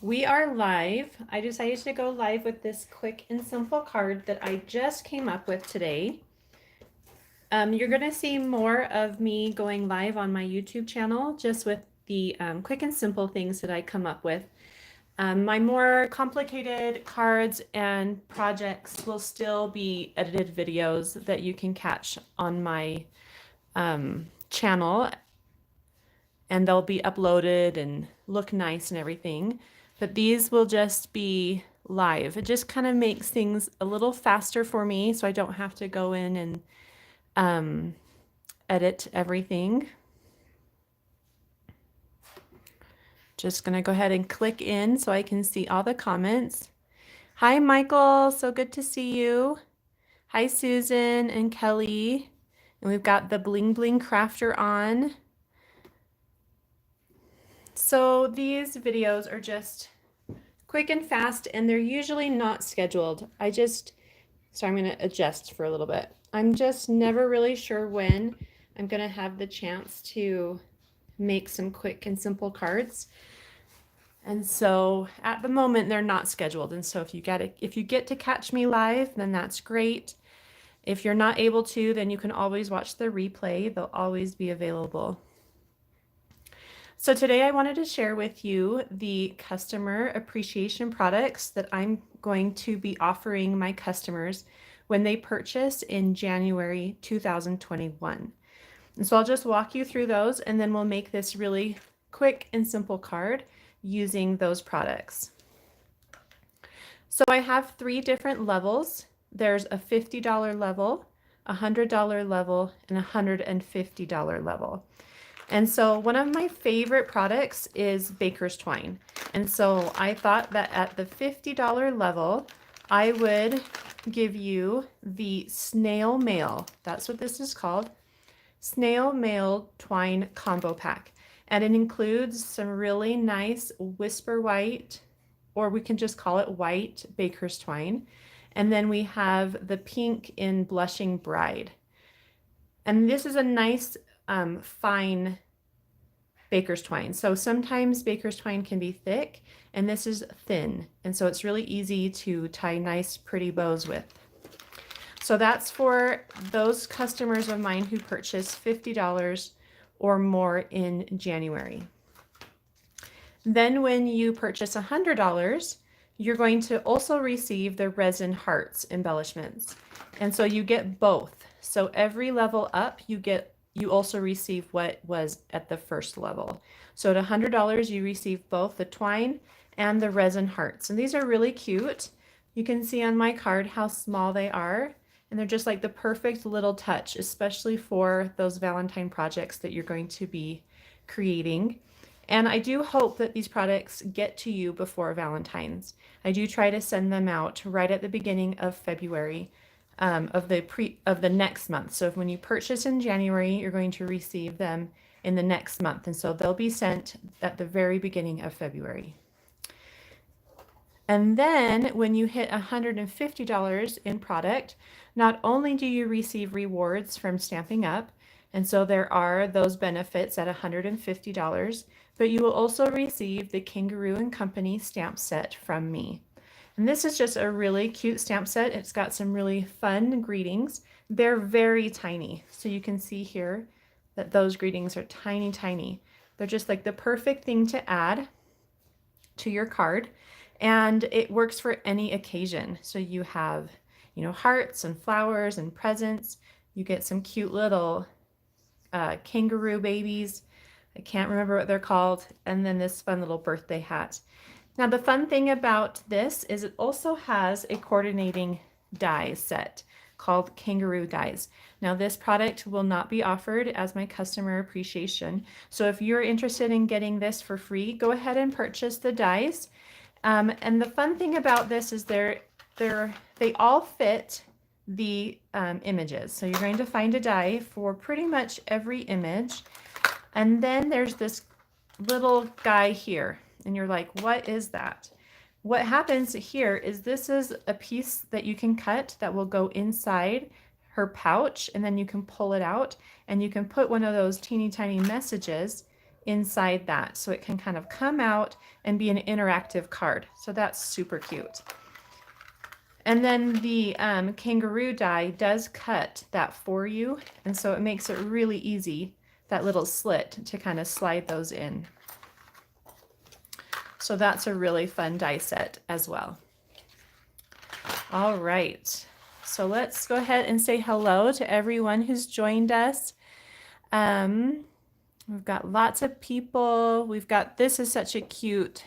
We are live. I decided to go live with this quick and simple card that I just came up with today. You're going to see more of me going live on my YouTube channel just with the quick and simple things that I come up with. My more complicated cards and projects will still be edited videos that you can catch on my channel, and they'll be uploaded and look nice and everything. But these will just be live. It just kind of makes things a little faster for me so I don't have to go in and edit everything. Just gonna go ahead and click in so I can see all the comments. Hi, Michael, so good to see you. Hi, Susan and Kelly. And we've got the Bling Bling Crafter on. So these videos are just quick and fast, and they're usually not scheduled. I'm gonna adjust for a little bit. I'm just never really sure when I'm gonna have the chance to make some quick and simple cards. And so at the moment they're not scheduled. And so if you get to catch me live, then that's great. If you're not able to, then you can always watch the replay. They'll always be available. So today I wanted to share with you the customer appreciation products that I'm going to be offering my customers when they purchase in January 2021. And so I'll just walk you through those, and then we'll make this really quick and simple card using those products. So I have 3 different levels. There's a $50 level, a $100 level, and a $150 level. And so one of my favorite products is Baker's Twine. And so I thought that at the $50 level, I would give you the Snail Mail. That's what this is called. Snail Mail Twine Combo Pack. And it includes some really nice Whisper White, or we can just call it white Baker's Twine. And then we have the pink in Blushing Bride. And this is a nice fine Baker's Twine. So sometimes Baker's Twine can be thick, and this is thin. And so it's really easy to tie nice, pretty bows with. So that's for those customers of mine who purchase $50 or more in January. Then when you purchase $100, you're going to also receive the Resin Hearts embellishments. And so you get both. So every level up, you also receive what was at the first level. So at $100, you receive both the twine and the Resin Hearts. And these are really cute. You can see on my card how small they are. And they're just like the perfect little touch, especially for those Valentine projects that you're going to be creating. And I do hope that these products get to you before Valentine's. I do try to send them out right at the beginning of February of the next month. So when you purchase in January, you're going to receive them in the next month. And so they'll be sent at the very beginning of February. And then when you hit $150 in product, not only do you receive rewards from Stamping Up, and so there are those benefits at $150, but you will also receive the Kangaroo and Company stamp set from me. And this is just a really cute stamp set. It's got some really fun greetings. They're very tiny. So you can see here that those greetings are tiny, tiny. They're just like the perfect thing to add to your card. And it works for any occasion. So you have, hearts and flowers and presents. You get some cute little kangaroo babies. I can't remember what they're called. And then this fun little birthday hat. Now the fun thing about this is it also has a coordinating die set called Kangaroo Dies. Now this product will not be offered as my customer appreciation. So if you're interested in getting this for free, go ahead and purchase the dies. And the fun thing about this is they all fit the images. So you're going to find a die for pretty much every image. And then there's this little guy here. And you're like, what is that? What happens here is this is a piece that you can cut that will go inside her pouch, and then you can pull it out and you can put one of those teeny tiny messages inside that, so it can kind of come out and be an interactive card. So that's super cute. And then the Kangaroo die does cut that for you, and so it makes it really easy, that little slit, to kind of slide those in. So that's a really fun die set as well. All right, so let's go ahead and say hello to everyone who's joined us. We've got lots of people. This is such a cute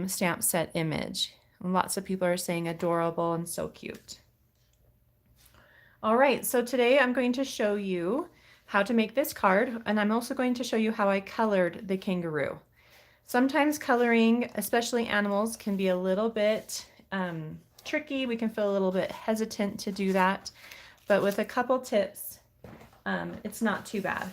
stamp set image. Lots of people are saying adorable and so cute. All right, so today I'm going to show you how to make this card, and I'm also going to show you how I colored the kangaroo. Sometimes coloring, especially animals, can be a little bit tricky. We can feel a little bit hesitant to do that, but with a couple tips, it's not too bad.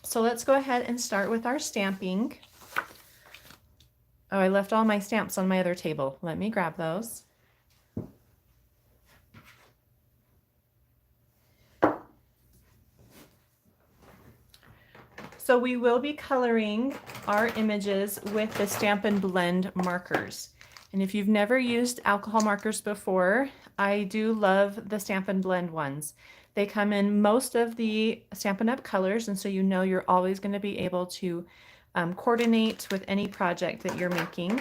So let's go ahead and start with our stamping. Oh, I left all my stamps on my other table. Let me grab those. So we will be coloring our images with the Stampin Blend Markers. And if you've never used alcohol markers before, I do love the Stampin Blend ones. They come in most of the Stampin' Up! Colors, and so you know you're always going to be able to coordinate with any project that you're making.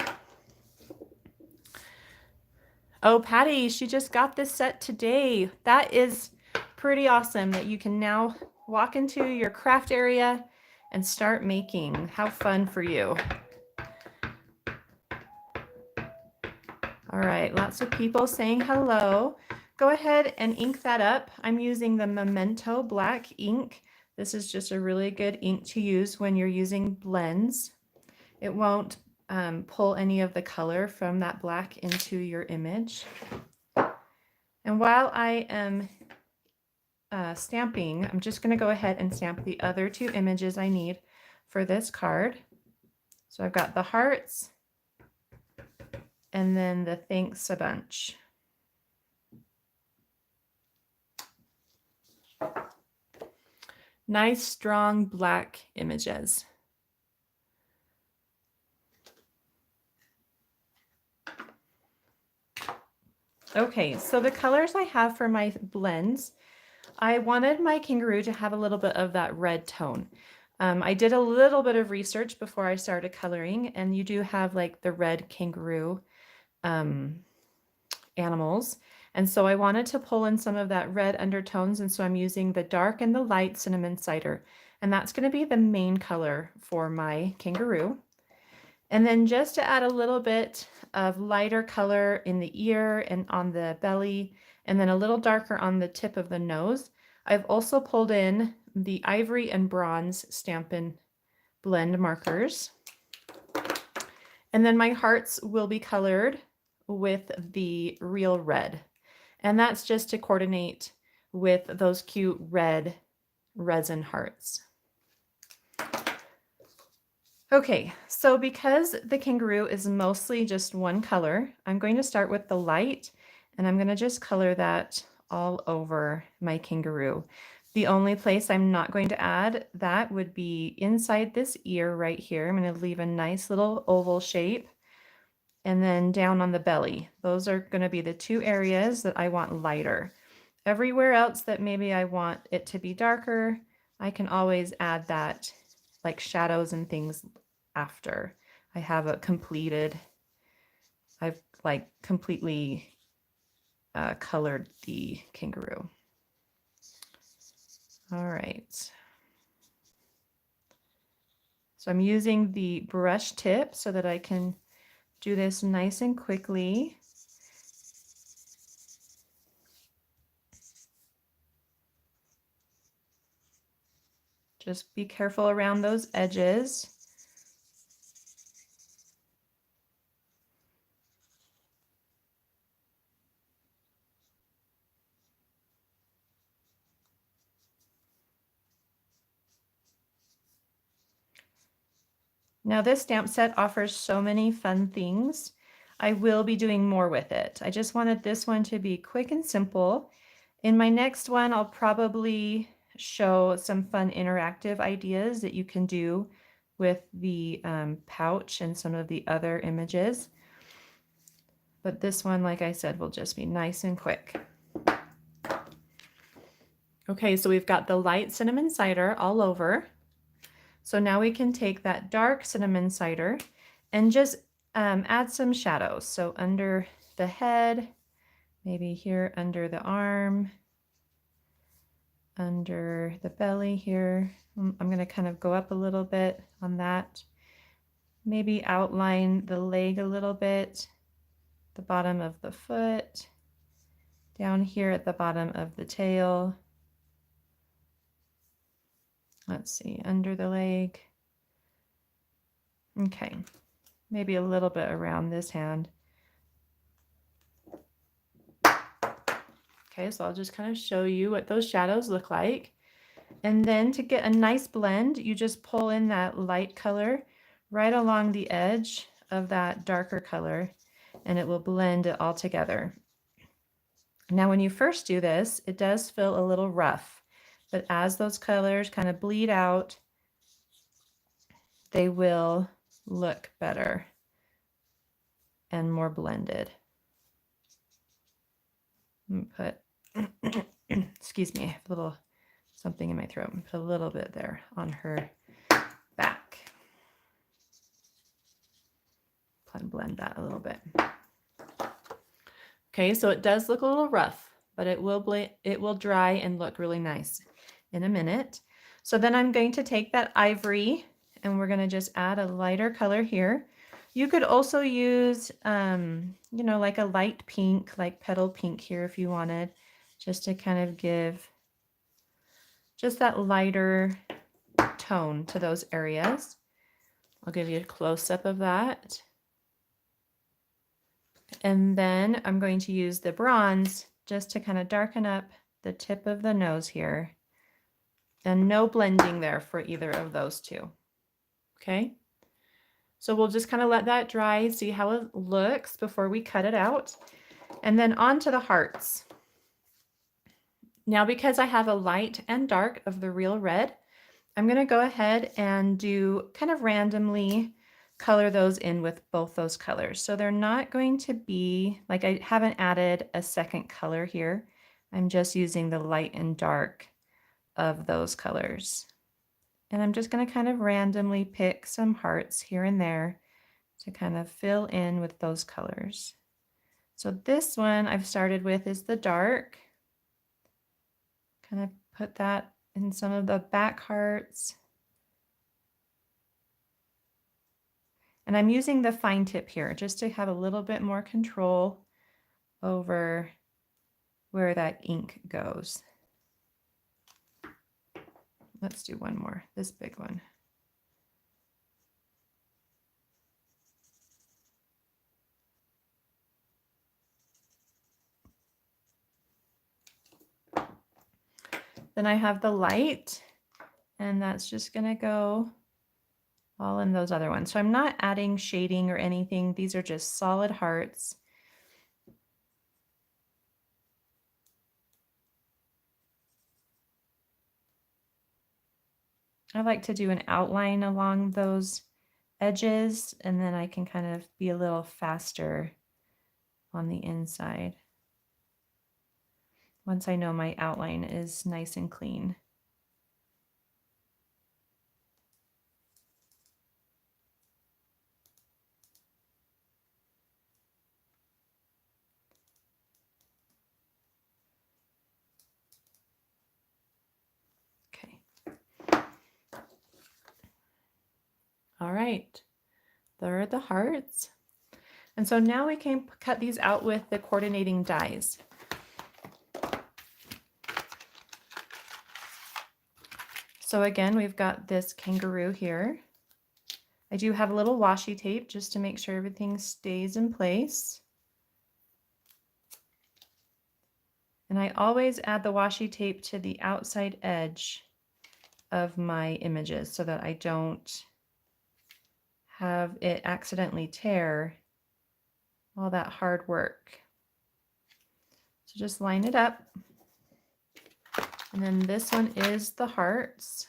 Oh, Patty, she just got this set today. That is pretty awesome that you can now walk into your craft area and start making. How fun for you. All right, lots of people saying hello. Go ahead and ink that up. I'm using the Memento black ink. This is just a really good ink to use when you're using blends. It won't pull any of the color from that black into your image. And while I am stamping, I'm just going to go ahead and stamp the other two images I need for this card. So I've got the hearts and then the thanks a bunch. Nice strong black images. Okay, so the colors I have for my blends, I wanted my kangaroo to have a little bit of that red tone. I did a little bit of research before I started coloring, and you do have like the red kangaroo animals. And so I wanted to pull in some of that red undertones, and so I'm using the dark and the light cinnamon cider. And that's going to be the main color for my kangaroo. And then just to add a little bit of lighter color in the ear and on the belly, and then a little darker on the tip of the nose, I've also pulled in the ivory and bronze Stampin' Blend Markers. And then my hearts will be colored with the real red. And that's just to coordinate with those cute red resin hearts. Okay, so because the kangaroo is mostly just one color, I'm going to start with the light, and I'm going to just color that all over my kangaroo. The only place I'm not going to add that would be inside this ear right here. I'm going to leave a nice little oval shape, and then down on the belly. Those are going to be the two areas that I want lighter. Everywhere else that maybe I want it to be darker, I can always add that, like shadows and things, after I have it completed. I've like completely colored the kangaroo. All right. So I'm using the brush tip so that I can do this nice and quickly. Just be careful around those edges. Now this stamp set offers so many fun things. I will be doing more with it. I just wanted this one to be quick and simple. In my next one, I'll probably show some fun interactive ideas that you can do with the pouch and some of the other images. But this one, like I said, will just be nice and quick. Okay, so we've got the light cinnamon cider all over. So now we can take that dark cinnamon cider and just add some shadows. So under the head, maybe here under the arm, under the belly here. I'm going to kind of go up a little bit on that. Maybe outline the leg a little bit, the bottom of the foot, down here at the bottom of the tail. Let's see, under the leg. Okay, maybe a little bit around this hand. Okay, so I'll just kind of show you what those shadows look like. And then to get a nice blend, you just pull in that light color right along the edge of that darker color, and it will blend it all together. Now, when you first do this, it does feel a little rough, but as those colors kind of bleed out, they will look better and more blended. Put, excuse me, a little something in my throat. Put a little bit there on her back. Blend that a little bit. Okay, so it does look a little rough, but it will dry and look really nice in a minute. So then I'm going to take that ivory and we're going to just add a lighter color here. You could also use, you know, like a light pink, like petal pink here if you wanted, just to kind of give just that lighter tone to those areas. I'll give you a close-up of that. And then I'm going to use the bronze just to kind of darken up the tip of the nose here. And no blending there for either of those two. Okay? So we'll just kind of let that dry, see how it looks before we cut it out. And then on to the hearts. Now, because I have a light and dark of the real red, I'm going to go ahead and do kind of randomly color those in with both those colors. So they're not going to be, like I haven't added a second color here. I'm just using the light and dark of those colors. And I'm just going to kind of randomly pick some hearts here and there to kind of fill in with those colors. So this one I've started with is the dark. Kind of put that in some of the back hearts. And I'm using the fine tip here just to have a little bit more control over where that ink goes. Let's do one more, this big one. Then I have the light, and that's just going to go all in those other ones. So I'm not adding shading or anything. These are just solid hearts. I like to do an outline along those edges, and then I can kind of be a little faster on the inside once I know my outline is nice and clean. Okay. All right, there are the hearts. And so now we can cut these out with the coordinating dies. So again, we've got this kangaroo here. I do have a little washi tape just to make sure everything stays in place. And I always add the washi tape to the outside edge of my images so that I don't have it accidentally tear all that hard work. So just line it up. And then this one is the hearts.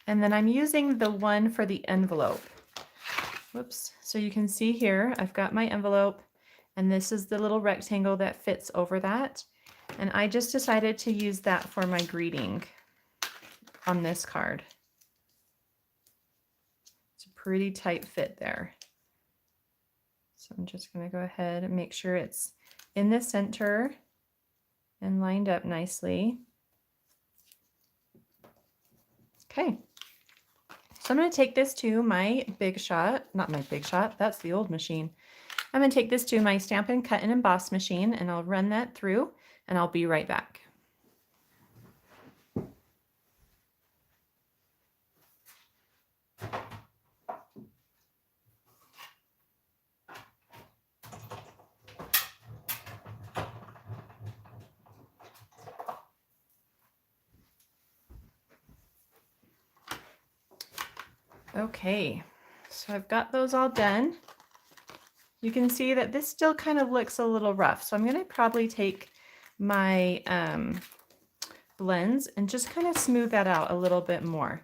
And then I'm using the one for the envelope. Whoops. So you can see here, I've got my envelope, and this is the little rectangle that fits over that. And I just decided to use that for my greeting on this card. It's a pretty tight fit there. So I'm just going to go ahead and make sure it's in the center and lined up nicely. Okay. So I'm going to take this to my Big Shot, not my Big Shot, that's the old machine. I'm going to take this to my Stampin' Cut and Emboss machine, and I'll run that through, and I'll be right back. Okay, so I've got those all done. You can see that this still kind of looks a little rough, so I'm going to probably take my blends and just kind of smooth that out a little bit more.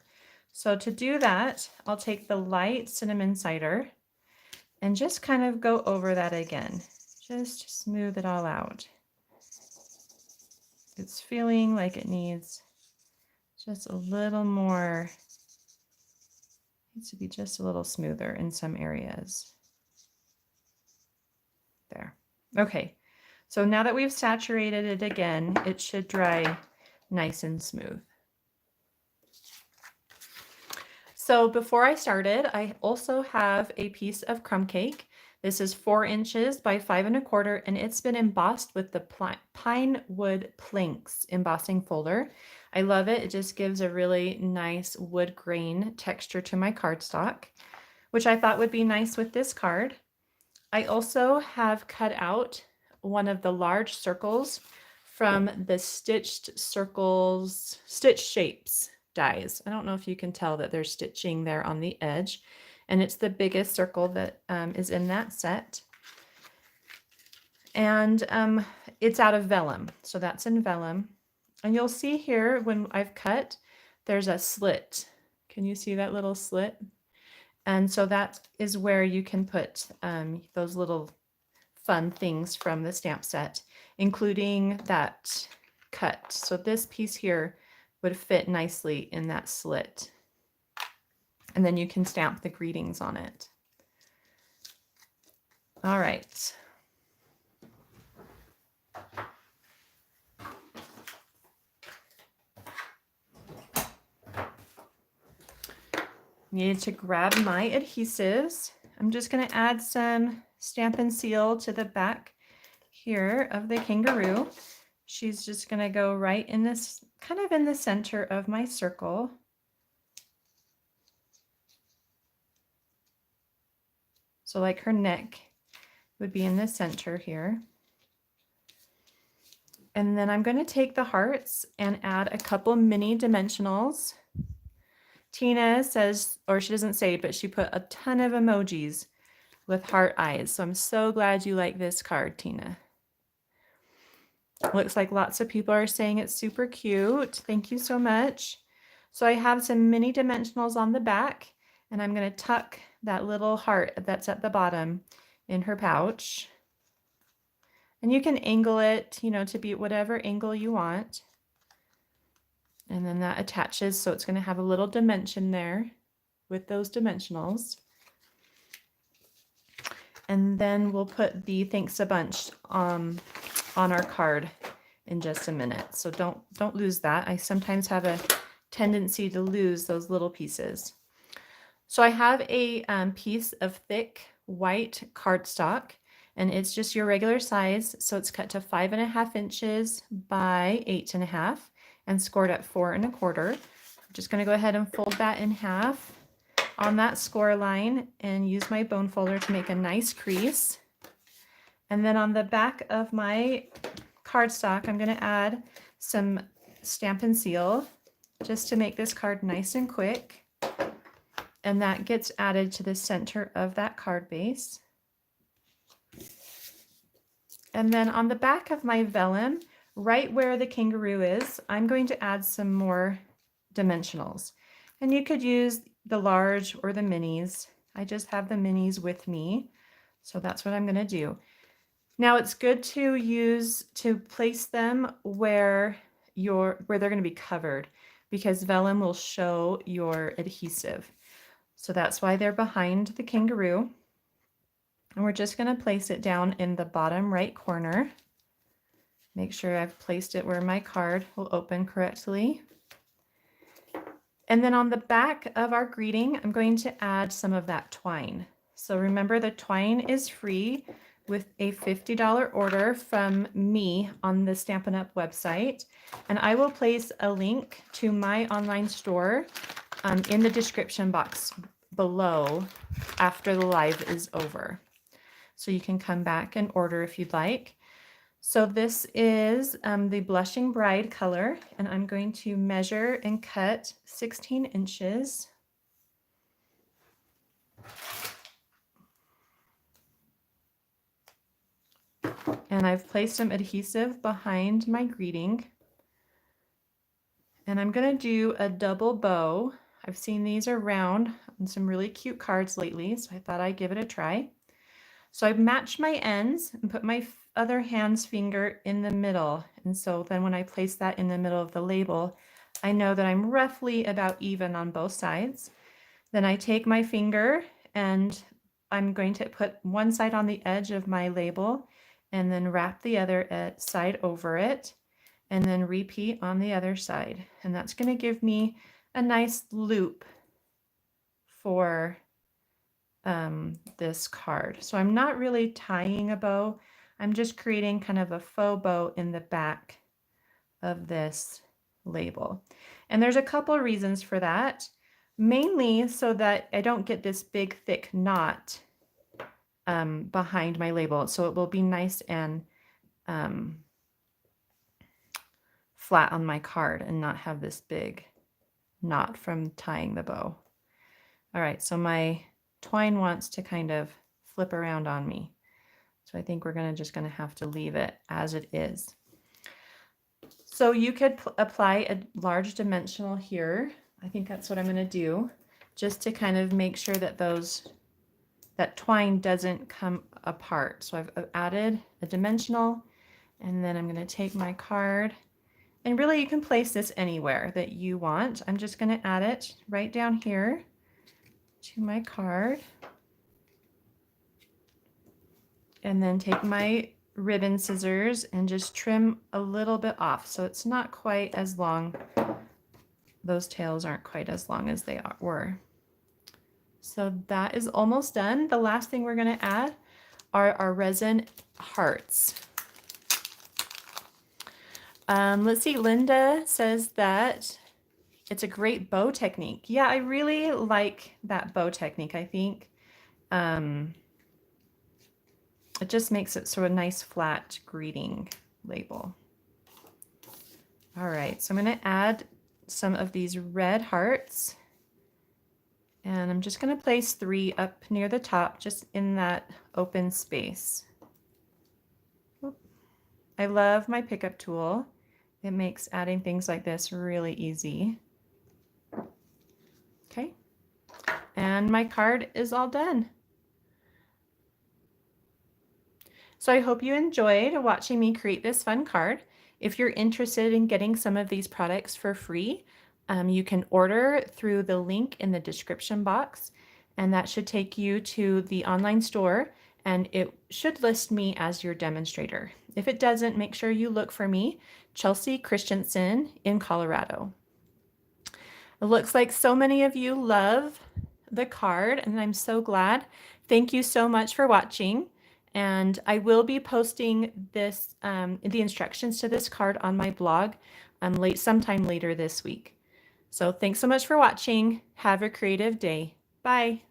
So to do that, I'll take the light cinnamon cider and just kind of go over that again, just to smooth it all out. It's feeling like it needs just a little more, needs to be just a little smoother in some areas. There. Okay, so now that we've saturated it again, it should dry nice and smooth. So before I started, I also have a piece of crumb cake. This is 4 inches by 5 1/4, and it's been embossed with the Pinewood planks embossing folder. I love it. It just gives a really nice wood grain texture to my cardstock, which I thought would be nice with this card. I also have cut out one of the large circles from the Stitched Circles, Stitch Shapes dies. I don't know if you can tell that there's stitching there on the edge, and it's the biggest circle that is in that set. And it's out of vellum, so that's in vellum. And you'll see here when I've cut, there's a slit. Can you see that little slit? And so that is where you can put those little fun things from the stamp set, including that cut. So this piece here would fit nicely in that slit. And then you can stamp the greetings on it. All right. Needed to grab my adhesives. I'm just going to add some Stampin' Seal to the back here of the kangaroo. She's just going to go right in this, kind of in the center of my circle. So like her neck would be in the center here. And then I'm going to take the hearts and add a couple mini dimensionals. Tina says, or she doesn't say, but she put a ton of emojis with heart eyes. So I'm so glad you like this card, Tina. Looks like lots of people are saying it's super cute. Thank you so much. So I have some mini dimensionals on the back, and I'm going to tuck that little heart that's at the bottom in her pouch. And you can angle it, you know, to be whatever angle you want. And then that attaches, so it's going to have a little dimension there with those dimensionals. And then we'll put the thanks a bunch on our card in just a minute. So don't lose that. I sometimes have a tendency to lose those little pieces. So I have a piece of thick white cardstock, and it's just your regular size. So it's cut to 5 1/2 inches by 8 1/2 and scored at 4 1/4. I'm just going to go ahead and fold that in half on that score line and use my bone folder to make a nice crease. And then on the back of my cardstock, I'm going to add some Stampin' Seal just to make this card nice and quick. and that gets added to the center of that card base. And then on the back of my vellum, right where the kangaroo is, I'm going to add some more dimensionals. And you could use the large or the minis. I just have the minis with me, so that's what I'm going to do. Now it's good to place them where they're going to be covered, because vellum will show your adhesive. So that's why they're behind the kangaroo. And we're just going to place it down in the bottom right corner. Make sure I've placed it where my card will open correctly. And then on the back of our greeting, I'm going to add some of that twine. So remember, the twine is free with a $50 order from me on the Stampin' Up website. And I will place a link to my online store in the description box below after the live is over. So you can come back and order if you'd like. So this is the Blushing Bride color, and I'm going to measure and cut 16 inches. And I've placed some adhesive behind my greeting. And I'm going to do a double bow. I've seen these around on some really cute cards lately, so I thought I'd give it a try. So I've matched my ends and put my other hand's finger in the middle. And so then when I place that in the middle of the label, I know that I'm roughly about even on both sides. Then I take my finger and I'm going to put one side on the edge of my label and then wrap the other side over it and then repeat on the other side. And that's going to give me a nice loop for this card. So I'm not really tying a bow. I'm just creating kind of a faux bow in the back of this label. And there's a couple reasons for that. Mainly so that I don't get this big thick knot behind my label. So it will be nice and flat on my card and not have this big knot from tying the bow. All right, so my twine wants to kind of flip around on me. So I think we're just going to have to leave it as it is. So you could apply a large dimensional here. I think that's what I'm going to do, just to kind of make sure that that twine doesn't come apart. So I've added a dimensional, and then I'm going to take my card, and really you can place this anywhere that you want. I'm just going to add it right down here to my card, and then take my ribbon scissors and just trim a little bit off so it's not quite as long. Those tails aren't quite as long as they were. So that is almost done. The last thing we're going to add are our resin hearts. Let's see, Linda says that it's a great bow technique. Yeah, I really like that bow technique. I think it just makes it sort of nice flat greeting label. All right, so I'm going to add some of these red hearts, and I'm just going to place 3 up near the top, just in that open space. I love my pickup tool. It makes adding things like this really easy. Okay, and my card is all done. So I hope you enjoyed watching me create this fun card. If you're interested in getting some of these products for free, you can order through the link in the description box, and that should take you to the online store, and it should list me as your demonstrator. If it doesn't, make sure you look for me, Chelsea Christensen in Colorado. It looks like so many of you love the card, and I'm so glad. Thank you so much for watching. And I will be posting this, the instructions to this card on my blog sometime later this week. So thanks so much for watching. Have a creative day. Bye.